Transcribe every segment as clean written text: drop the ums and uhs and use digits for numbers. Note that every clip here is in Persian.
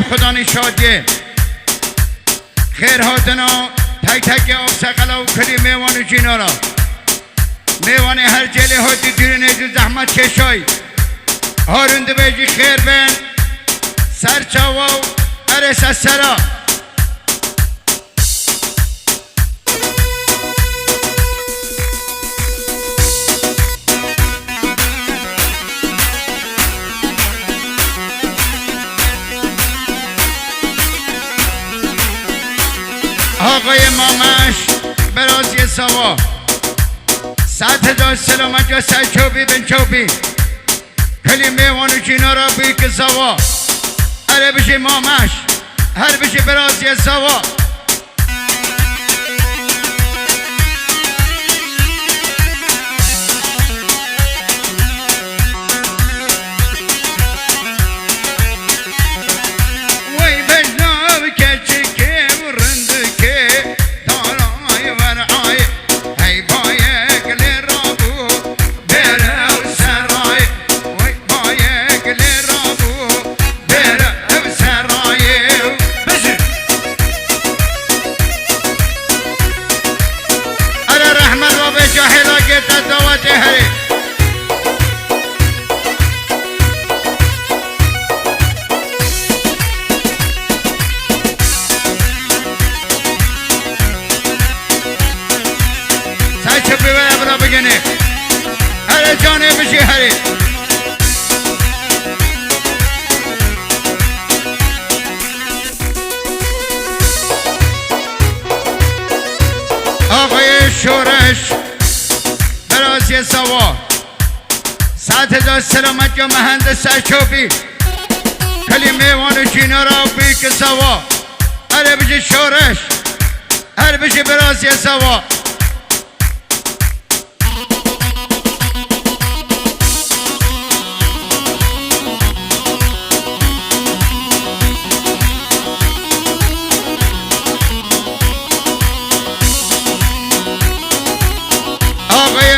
خدا نشادیه خیر هاتنا تک تک آب سقلا و کلی میوان و جینارا میوان هر جلی هاتی دیری نیدو زحمت کشای هارونده بیجی خیر بین سر چاوا و ارس از سرا آقای مامش برازی سوا 100,000 سلامت یا سر چوبی بن چوبی کلی میوان و چینا را بی که سوا اره بشه مامش هر بشه برازی سوا آقای شورش برازی سوا 100,000 سلامت یا مهند سرچوبی کلی میوان و چینا را بی که سوا هر بشه شورش هر بشه برازی سوا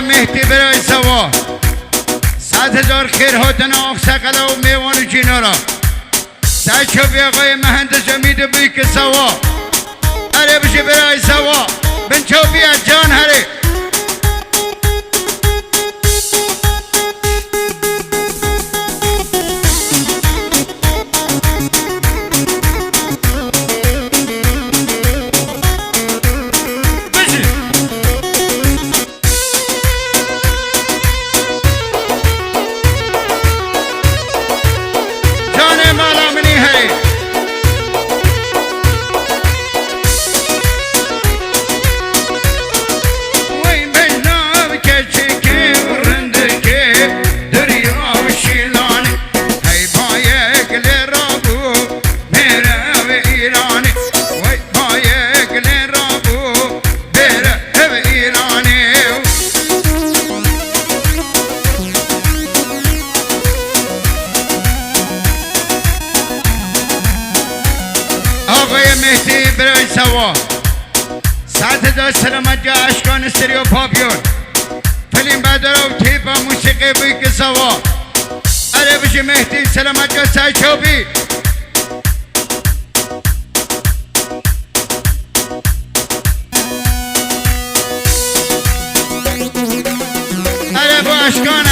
مهدی برای سوا 100,000 خیر هاتن آق سقلا و میوان و جینارا سعچوبی آقای مهندس امید بی که سوا اره بشه برای سوا بنچوبی از جان هره مهدی برای سوا 100,000 سلامت جا اشکان استریو پاپیون فیلم بدر و تیپا موسیقی بی که سوا اره بشه مهدی سلامت جا سعچوبی اره با اشکان